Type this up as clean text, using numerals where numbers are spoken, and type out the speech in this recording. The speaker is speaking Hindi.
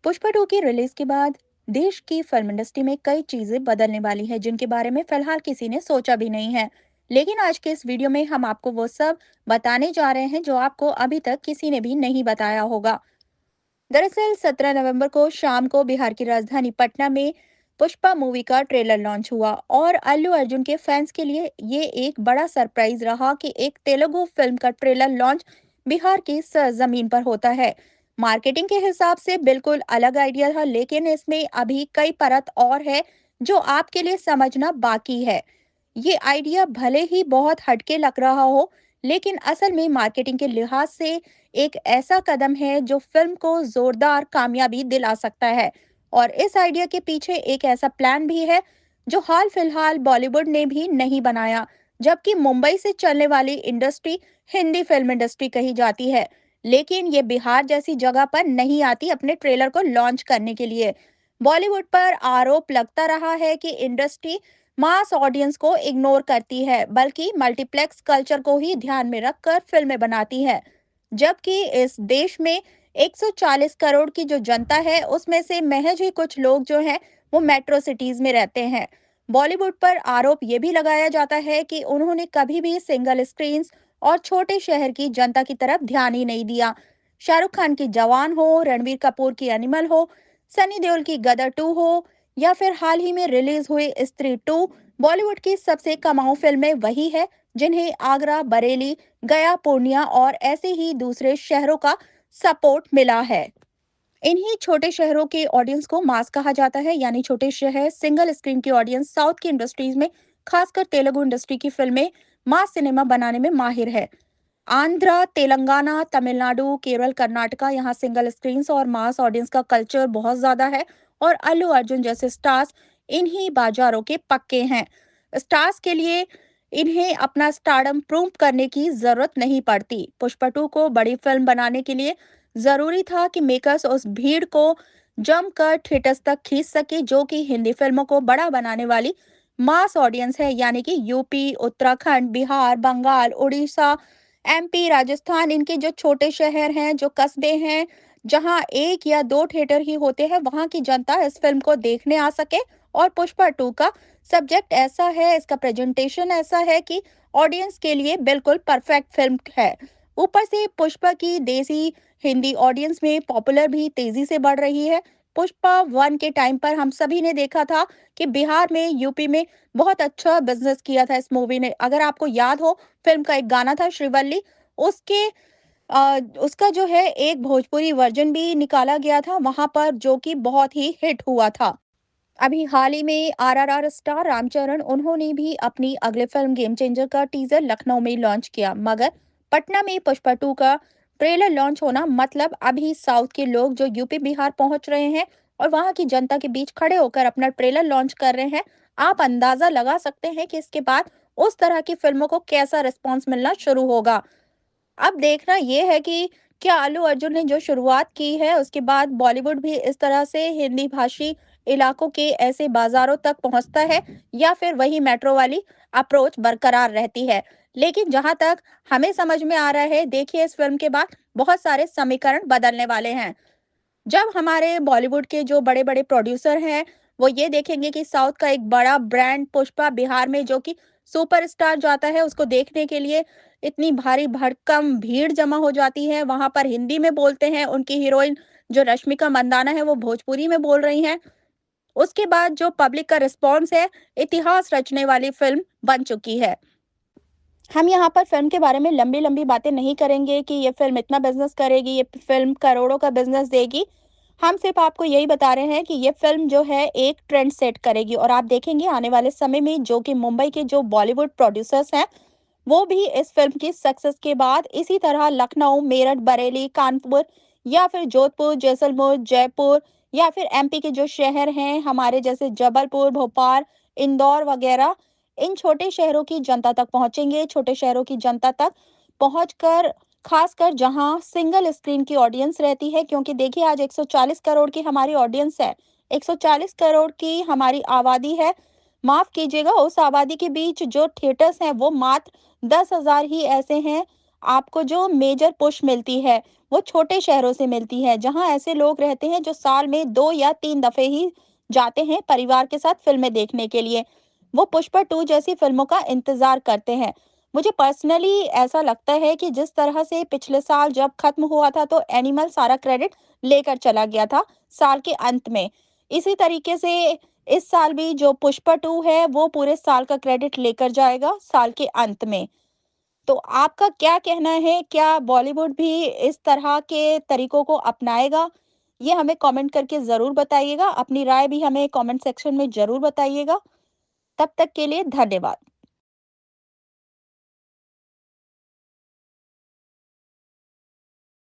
पुष्पा 2 की रिलीज के बाद देश की फिल्म इंडस्ट्री में कई चीजें बदलने वाली है जिनके बारे में फिलहाल किसी ने सोचा भी नहीं है। लेकिन आज के इस वीडियो में हम आपको वो सब बताने जा रहे हैं जो आपको अभी तक किसी ने भी नहीं बताया होगा। दरअसल 17 नवंबर को शाम को बिहार की राजधानी पटना में पुष्पा मूवी का ट्रेलर लॉन्च हुआ और अल्लू अर्जुन के फैंस के लिए ये एक बड़ा सरप्राइज रहा कि एक तेलुगु फिल्म का ट्रेलर लॉन्च बिहार की सरजमीन पर होता है। मार्केटिंग के हिसाब से बिल्कुल अलग आइडिया था, लेकिन इसमें अभी कई परत और है जो आपके लिए समझना बाकी है। ये आइडिया भले ही बहुत हटके लग रहा हो, लेकिन असल में मार्केटिंग के लिहाज से एक ऐसा कदम है जो फिल्म को जोरदार कामयाबी दिला सकता है। और इस आइडिया के पीछे एक ऐसा प्लान भी है जो हाल फिलहाल बॉलीवुड ने भी नहीं बनाया, जबकि मुंबई से चलने वाली इंडस्ट्री हिंदी फिल्म इंडस्ट्री कही जाती है, लेकिन ये बिहार जैसी जगह पर नहीं आती अपने ट्रेलर को लॉन्च करने के लिए। बॉलीवुड पर आरोप लगता रहा है कि इंडस्ट्री मास ऑडियंस को इग्नोर करती है, बल्कि मल्टीप्लेक्स कल्चर को ही ध्यान में रखकर फिल्में बनाती है। जबकि इस देश में 140 करोड़ की जो जनता है, उसमें से महज ही कुछ लोग जो हैं, वो मेट्रो सिटीज में रहते हैं। बॉलीवुड पर आरोप ये भी लगाया जाता है कि उन्होंने कभी भी सिंगल स्क्रीन्स और छोटे शहर की जनता की तरफ ध्यान ही नहीं दिया। शाहरुख खान की जवान हो, रणवीर कपूर की एनिमल हो, सनी देओल की गदर 2 हो, या फिर हाल ही में रिलीज हुई स्त्री 2, बॉलीवुड की सबसे कमाऊ फिल्में वही है जिन्हें आगरा, बरेली, गया, पूर्णिया और ऐसे ही दूसरे शहरों का सपोर्ट मिला है। इन्हीं छोटे शहरों के ऑडियंस को मास कहा जाता है, यानी छोटे शहर सिंगल स्क्रीन की ऑडियंस साउथ की इंडस्ट्रीज में, खासकर तेलुगु इंडस्ट्री की फिल्में मास सिनेमा बनाने में माहिर है। आंध्र, तेलंगाना, तमिलनाडु, केरल, कर्नाटका, यहाँ सिंगल स्क्रीन्स और मास ऑडियंस का कल्चर बहुत ज्यादा है। और अल्लू अर्जुन जैसे स्टार्स इन्हीं बाजारों के पक्के हैं। स्टार्स के लिए इन्हें अपना स्टारडम प्रूव करने की जरूरत नहीं पड़ती। पुष्पा 2 को बड़ी फिल्म बनाने के लिए जरूरी था कि मेकर्स उस भीड़ को जमकर थिएटर्स तक खींच सके जो कि हिंदी फिल्मों को बड़ा बनाने वाली मास ऑडियंस है, यानी कि यूपी, उत्तराखंड, बिहार, बंगाल, उड़ीसा, एमपी, राजस्थान, इनके जो छोटे शहर हैं, जो कस्बे हैं, जहां एक या दो थिएटर ही होते हैं, वहां की जनता इस फिल्म को देखने आ सके। और पुष्पा 2 का सब्जेक्ट ऐसा है, इसका प्रेजेंटेशन ऐसा है कि ऑडियंस के लिए बिल्कुल परफेक्ट फिल्म है। ऊपर से पुष्पा की देसी हिंदी ऑडियंस में पॉपुलर भी तेजी से बढ़ रही है। पुष्पा 1 के टाइम पर हम सभी ने देखा था कि बिहार में, यूपी में बहुत अच्छा बिजनेस किया था इस मूवी ने। अगर आपको याद हो, फिल्म का एक गाना था श्रीवल्ली, उसके उसका जो है एक भोजपुरी वर्जन भी निकाला गया था वहां पर, जो कि बहुत ही हिट हुआ था। अभी हाल ही में आरआरआर स्टार रामचरण, उन्होंने भी अपनी अगले फिल्म गेम चेंजर का टीजर लखनऊ में लॉन्च किया, मगर पटना में पुष्पा 2 का ट्रेलर लॉन्च होना मतलब अभी साउथ के लोग जो यूपी बिहार पहुंच रहे हैं और वहां की जनता के बीच खड़े होकर अपना ट्रेलर लॉन्च कर रहे हैं। आप अंदाजा लगा सकते हैं कि इसके बाद उस तरह की फिल्मों को कैसा रिस्पॉन्स मिलना शुरू होगा। अब देखना ये है कि क्या अल्लू अर्जुन ने जो शुरुआत की है उसके बाद बॉलीवुड भी इस तरह से हिंदी भाषी इलाकों के ऐसे बाजारों तक पहुंचता है, या फिर वही मेट्रो वाली अप्रोच बरकरार रहती है। लेकिन जहां तक हमें समझ में आ रहा है, देखिए इस फिल्म के बाद बहुत सारे समीकरण बदलने वाले हैं। जब हमारे बॉलीवुड के जो बड़े-बड़े प्रोड्यूसर हैं, वो ये देखेंगे कि साउथ का एक बड़ा ब्रांड पुष्पा बिहार में जो कि सुपरस्टार जाता है, उसको देखने के लिए इतनी भारी भरकम भीड़ जमा हो जाती है। वहाँ पर हिंदी में बोलते हैं, उनकी हीरोइन जो रश्मिका मंदाना है, वो भोजपुरी में बोल रही हैं। उसके बाद जो पब्लिक का रिस्पॉन्स है, इतिहास रचने वाली फ़िल्म बन चुकी है। हम यहाँ पर फ़िल्म के बारे में लंबी-लंबी बातें नहीं करेंगे कि ये फ़िल्म इतना बिज़नेस करेगी, ये फ़िल्म करोड़ों का बिज़नेस देगी। हम सिर्फ़ आपको यही बता रहे हैं कि ये फ़िल्म जो है एक ट्रेंड सेट करेगी और आप देखेंगे आने वाले समय में जो कि मुंबई के जो बॉलीवुड प्रोड्यूसर्स हैं, वो भी इस फ़िल्म की सक्सेस के बाद इसी तरह लखनऊ, मेरठ, बरेली, कानपुर या फिर जोधपुर, जैसलमेर, जयपुर या फिर एमपी के जो शहर हैं हमारे जैसे जबलपुर, भोपाल, इंदौर वगैरह, इन छोटे शहरों की जनता तक पहुँचेंगे। छोटे शहरों की जनता तक पहुँचकर, खासकर जहाँ सिंगल स्क्रीन की ऑडियंस रहती है, क्योंकि देखिए आज 140 करोड़ की हमारी ऑडियंस है। 140 करोड़ की हमारी आबादी है। माफ़ कीजिएगा, उस आबादी के बीच जो थिएटर्स हैं वो मात्र 10,000 ही ऐसे हैं, आपको जो मेजर पुश मिलती है, वो छोटे शहरों से मिलती है, जहाँ ऐसे लोग रहते हैं जो साल में 2 या 3 दफ़े ही जाते हैं परिवार के साथ फ़िल्में देखने के लिए। वो पुष्पा 2 जैसी फ़िल्मों का इंतज़ार करते हैं। मुझे पर्सनली ऐसा लगता है कि जिस तरह से पिछले साल जब खत्म हुआ था तो एनिमल सारा क्रेडिट लेकर चला गया था साल के अंत में। इसी तरीके से इस साल भी जो पुष्पा 2 है वो पूरे साल का क्रेडिट लेकर जाएगा साल के अंत में। तो आपका क्या कहना है? क्या बॉलीवुड भी इस तरह के तरीकों को अपनाएगा? ये हमें कमेंट करके ज़रूर बताइएगा। अपनी राय भी हमें कमेंट सेक्शन में ज़रूर बताइएगा। तब तक के लिए धन्यवाद।